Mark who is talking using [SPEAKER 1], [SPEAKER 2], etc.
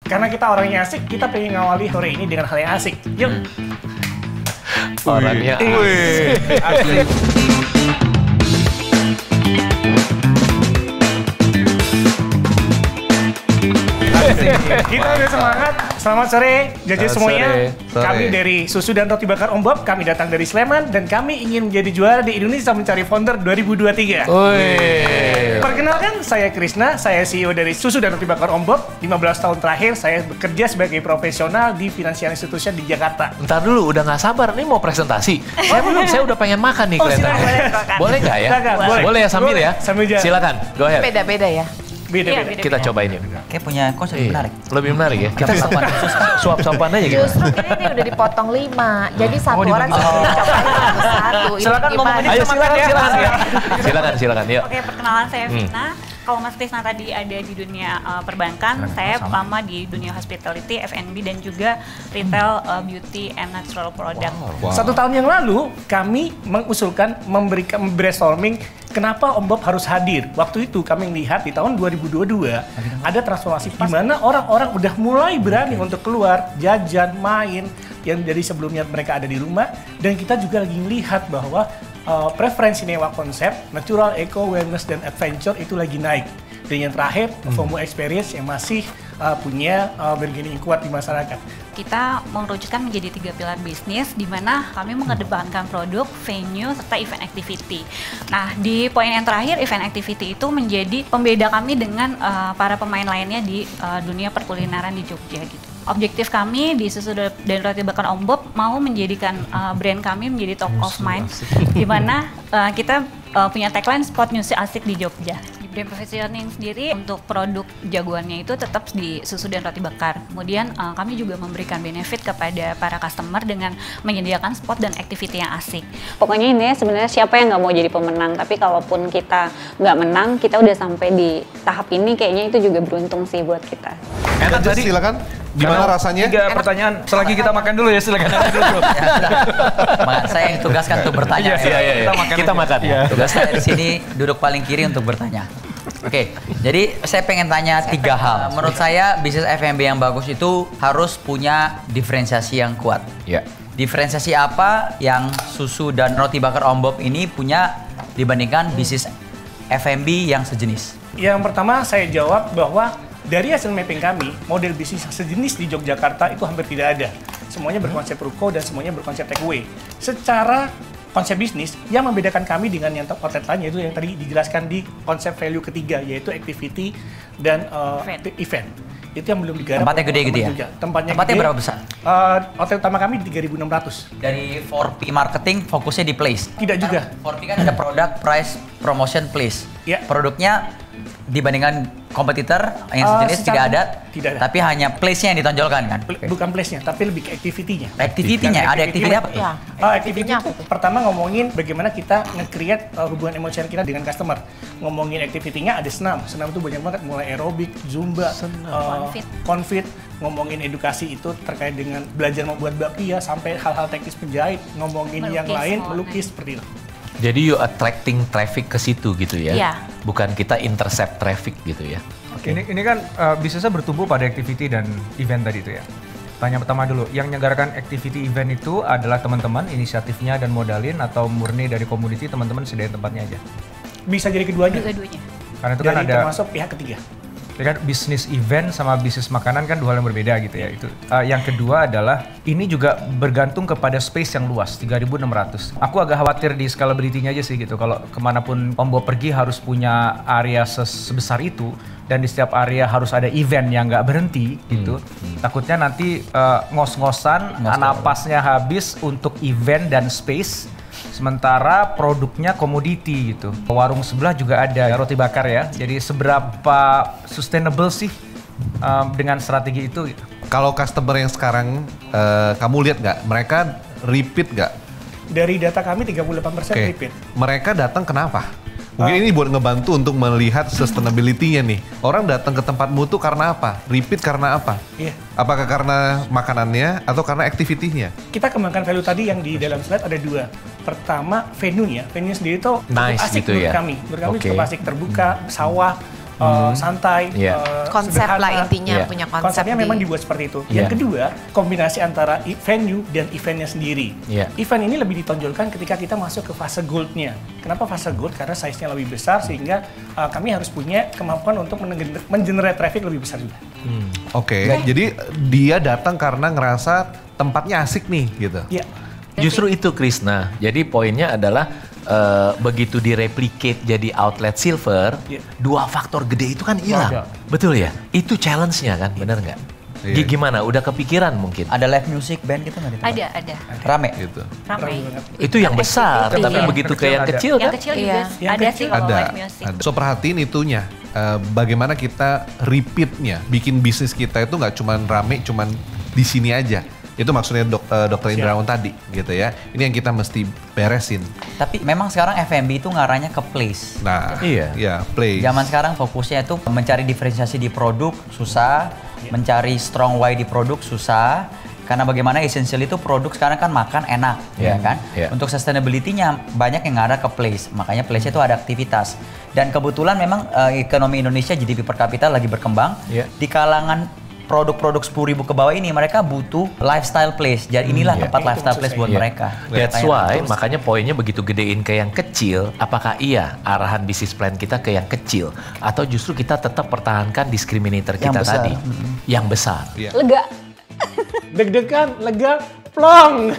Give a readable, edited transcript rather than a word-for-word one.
[SPEAKER 1] Karena kita orangnya asik, kita pengen ngawali sore ini dengan hal yang asik. Yuk.
[SPEAKER 2] Orangnya asik.
[SPEAKER 1] Kita udah semangat. Selamat sore, jajah semuanya.
[SPEAKER 2] Sore.
[SPEAKER 1] Kami dari Susu dan Roti Bakar Om Bob. Kami datang dari Sleman dan kami ingin menjadi juara di Indonesia Mencari Founder 2023. Perkenalkan, saya Krisna, saya CEO dari Susu dan Roti Bakar Om Bob. 15 tahun terakhir saya bekerja sebagai profesional di financial institution di Jakarta.
[SPEAKER 2] Ntar dulu, udah nggak sabar nih mau presentasi. Saya udah pengen makan nih kelihatannya.
[SPEAKER 1] Silakan.
[SPEAKER 2] Boleh nggak ya?
[SPEAKER 1] Silakan,
[SPEAKER 2] Boleh ya sambil ya?
[SPEAKER 1] Sambil jalan.
[SPEAKER 2] Silakan, go ahead.
[SPEAKER 3] Beda-beda ya.
[SPEAKER 1] Beda-beda.
[SPEAKER 2] Kita cobain yuk.
[SPEAKER 4] Kayak punya konsep menarik.
[SPEAKER 2] Lebih menarik ya. Kita suap-suapan aja gimana?
[SPEAKER 3] Justru ini udah dipotong 5, jadi satu orang cobain satu-satu.
[SPEAKER 4] Silakan ngomong aja.
[SPEAKER 2] Ayo silakan. Yuk.
[SPEAKER 5] Oke, perkenalan saya Vina. Kalau Mas Krisna tadi ada di dunia perbankan, saya lama di dunia hospitality, F&B, dan juga retail, beauty, and natural product.
[SPEAKER 1] Wow. 1 tahun yang lalu, kami mengusulkan memberikan brainstorming kenapa Om Bob harus hadir. Waktu itu kami melihat di tahun 2022 ada transformasi di mana orang-orang udah mulai berani untuk keluar, jajan, main, yang dari sebelumnya mereka ada di rumah. Dan kita juga lagi melihat bahwa preferensi nyewa konsep, natural, eco, wellness, dan adventure itu lagi naik. Dan yang terakhir, FOMO experience yang masih punya bargaining kuat di masyarakat.
[SPEAKER 5] Kita mengerucutkan menjadi 3 pilar bisnis, di mana kami mengedepankan produk, venue, serta event activity. Nah, di poin yang terakhir, event activity itu menjadi pembeda kami dengan para pemain lainnya di dunia perkulineran di Jogja gitu. Objektif kami di Susu dan Roti Bakar Om Bob mau menjadikan brand kami menjadi top of mind, di mana kita punya tagline spot music asik di Jogja. Di brand positioning sendiri untuk produk jagoannya itu tetap di Susu dan Roti Bakar. Kemudian kami juga memberikan benefit kepada para customer dengan menyediakan spot dan activity yang asik. Pokoknya ini sebenarnya siapa yang nggak mau jadi pemenang, tapi kalaupun kita nggak menang, kita udah sampai di tahap ini, kayaknya itu juga beruntung sih buat kita.
[SPEAKER 6] Enak tadi, silakan. Gimana rasanya?
[SPEAKER 7] 3 pertanyaan. Selagi kita makan dulu ya, silakan dulu.
[SPEAKER 4] Saya yang tugaskan untuk bertanya.
[SPEAKER 2] Iya. Kita makan.
[SPEAKER 4] Tugas saya di sini duduk paling kiri untuk bertanya. Oke, jadi saya pengen tanya 3 hal. Menurut saya bisnis F&B yang bagus itu harus punya diferensiasi yang kuat.
[SPEAKER 2] Ya.
[SPEAKER 4] Diferensiasi apa yang Susu dan Roti Bakar Om Bob ini punya dibandingkan bisnis F&B yang sejenis?
[SPEAKER 1] Yang pertama saya jawab bahwa dari hasil mapping kami, model bisnis sejenis di Yogyakarta itu hampir tidak ada. Semuanya berkonsep ruko dan semuanya berkonsep takeaway. Secara konsep bisnis, yang membedakan kami dengan yang top outlet lainnya itu yang tadi dijelaskan di konsep value ketiga, yaitu activity dan event. Itu yang belum digarap.
[SPEAKER 4] Tempatnya gede gitu ya?
[SPEAKER 1] Tempatnya
[SPEAKER 4] gede.
[SPEAKER 1] berapa
[SPEAKER 4] besar?
[SPEAKER 1] Outlet utama kami 3.600.
[SPEAKER 4] Dari 4P marketing fokusnya di place?
[SPEAKER 1] Tidak juga.
[SPEAKER 4] 4P kan ada produk, price, promotion, place.
[SPEAKER 1] Ya.
[SPEAKER 4] Produknya dibandingkan kompetitor yang sejenis tidak ada, tapi hanya place-nya yang ditonjolkan kan?
[SPEAKER 1] Bukan place-nya, tapi lebih ke activity-nya.
[SPEAKER 4] Activity-nya, ada activity apa?
[SPEAKER 3] Ya.
[SPEAKER 1] Activity itu pertama ngomongin bagaimana kita nge-create hubungan emosional kita dengan customer. Ngomongin activity-nya ada senam itu banyak banget, mulai aerobik, zumba, konfit. Ngomongin edukasi itu terkait dengan belajar membuat bakpia sampai hal-hal teknis penjahit, ngomongin yang lain, melukis seperti itu.
[SPEAKER 2] Jadi you attracting traffic ke situ gitu ya?
[SPEAKER 3] Iya.
[SPEAKER 2] Bukan kita intercept traffic gitu ya?
[SPEAKER 7] Oke. Ini kan bisnisnya bertumbuh pada activity dan event tadi itu ya. Tanya pertama dulu, yang menyelenggarakan activity event itu adalah teman-teman, inisiatifnya dan modalin, atau murni dari komoditi teman-teman sediain tempatnya aja?
[SPEAKER 1] Bisa jadi keduanya.
[SPEAKER 7] Karena itu
[SPEAKER 1] dari
[SPEAKER 7] kan ada
[SPEAKER 1] termasuk pihak ketiga.
[SPEAKER 7] Ya kan bisnis event sama bisnis makanan kan 2 hal yang berbeda gitu ya. Itu yang kedua adalah ini juga bergantung kepada space yang luas 3.600. Aku agak khawatir di scalability-nya aja sih gitu. Kalau kemanapun Om Bob pergi harus punya area sebesar itu dan di setiap area harus ada event yang nggak berhenti gitu. Takutnya nanti ngos-ngosan, napasnya habis untuk event dan space. Sementara produknya komoditi gitu. Warung sebelah juga ada roti bakar ya. Jadi seberapa sustainable sih dengan strategi itu? Gitu.
[SPEAKER 6] Kalau customer yang sekarang kamu lihat nggak, mereka repeat nggak?
[SPEAKER 1] Dari data kami 38% repeat.
[SPEAKER 6] Mereka datang kenapa? Mungkin ini buat ngebantu untuk melihat sustainability-nya nih. Orang datang ke tempatmu tuh karena apa? Repeat karena apa?
[SPEAKER 1] Iya.
[SPEAKER 6] Apakah karena makanannya atau karena activity-nya?
[SPEAKER 1] Kita kembangkan value tadi yang di dalam slide ada 2. Pertama, venue-nya. Venue sendiri tuh
[SPEAKER 2] nice
[SPEAKER 1] asik
[SPEAKER 2] gitu
[SPEAKER 1] menurut
[SPEAKER 2] ya?
[SPEAKER 1] kami. Menurut kami cukup asik, terbuka, sawah, santai,
[SPEAKER 3] Konsep lah
[SPEAKER 1] sederhana.
[SPEAKER 3] intinya,
[SPEAKER 2] Iya.
[SPEAKER 3] punya konsep.
[SPEAKER 1] Konsepnya memang dibuat seperti itu.
[SPEAKER 2] Iya.
[SPEAKER 1] Yang kedua, kombinasi antara venue dan eventnya sendiri.
[SPEAKER 2] Iya.
[SPEAKER 1] Event ini lebih ditonjolkan ketika kita masuk ke fase gold-nya. Kenapa fase gold? Karena size-nya lebih besar sehingga kami harus punya kemampuan untuk mengenerate traffic lebih besar juga.
[SPEAKER 6] Oke, jadi dia datang karena ngerasa tempatnya asik nih gitu.
[SPEAKER 1] Iya.
[SPEAKER 2] Justru itu Krisna. Jadi poinnya adalah begitu direplicate jadi outlet silver,
[SPEAKER 1] Iya.
[SPEAKER 2] dua faktor gede itu kan hilang. Betul ya? Itu challenge-nya kan, bener nggak?
[SPEAKER 6] Iya.
[SPEAKER 2] Gimana? Udah kepikiran mungkin?
[SPEAKER 4] Ada live music band gitu nggak di tempat?
[SPEAKER 5] Ada.
[SPEAKER 4] Rame?
[SPEAKER 6] Gitu.
[SPEAKER 5] Ramai.
[SPEAKER 2] Itu yang besar,
[SPEAKER 5] Activity.
[SPEAKER 2] tapi
[SPEAKER 5] Iya.
[SPEAKER 2] begitu ke yang
[SPEAKER 7] Kecil
[SPEAKER 2] kecil
[SPEAKER 5] Yang
[SPEAKER 2] kan?
[SPEAKER 5] kecil
[SPEAKER 3] Iya.
[SPEAKER 5] juga
[SPEAKER 1] Yang
[SPEAKER 5] ada
[SPEAKER 1] kecil
[SPEAKER 5] sih kalau
[SPEAKER 6] Ada,
[SPEAKER 5] live music.
[SPEAKER 6] ada. So perhatiin itunya, bagaimana kita repeatnya, bikin bisnis kita itu nggak cuman rame, cuman di sini aja. Itu maksudnya Dr. Indrawan tadi gitu ya. Ini yang kita mesti beresin.
[SPEAKER 4] Tapi memang sekarang F&B itu ngarahnya ke place.
[SPEAKER 6] Nah,
[SPEAKER 2] Iya.
[SPEAKER 6] ya play.
[SPEAKER 4] Zaman sekarang fokusnya itu mencari diferensiasi di produk susah, mencari strong why di produk susah. Karena bagaimana essential itu produk sekarang kan makan enak,
[SPEAKER 2] Iya,
[SPEAKER 4] ya kan?
[SPEAKER 2] iya.
[SPEAKER 4] Untuk sustainability-nya banyak yang ngarah ke place. Makanya place itu ada aktivitas. Dan kebetulan memang ekonomi Indonesia GDP per kapita lagi berkembang.
[SPEAKER 2] Iya.
[SPEAKER 4] Di kalangan produk-produk 10.000 ke bawah ini mereka butuh lifestyle place. Jadi inilah
[SPEAKER 2] Iya.
[SPEAKER 4] tempat
[SPEAKER 1] Itu
[SPEAKER 4] lifestyle
[SPEAKER 1] maksud
[SPEAKER 4] place
[SPEAKER 1] saya.
[SPEAKER 4] buat
[SPEAKER 2] Iya.
[SPEAKER 4] mereka.
[SPEAKER 2] That's
[SPEAKER 4] Kayak
[SPEAKER 2] why,
[SPEAKER 4] gitu.
[SPEAKER 2] makanya poinnya begitu gedein ke yang kecil, apakah iya arahan bisnis plan kita ke yang kecil? Atau justru kita tetap pertahankan discriminator
[SPEAKER 4] Yang
[SPEAKER 2] kita
[SPEAKER 4] besar.
[SPEAKER 2] tadi? Yang besar.
[SPEAKER 6] Iya.
[SPEAKER 5] Lega.
[SPEAKER 1] Deg-degan, lega, plong.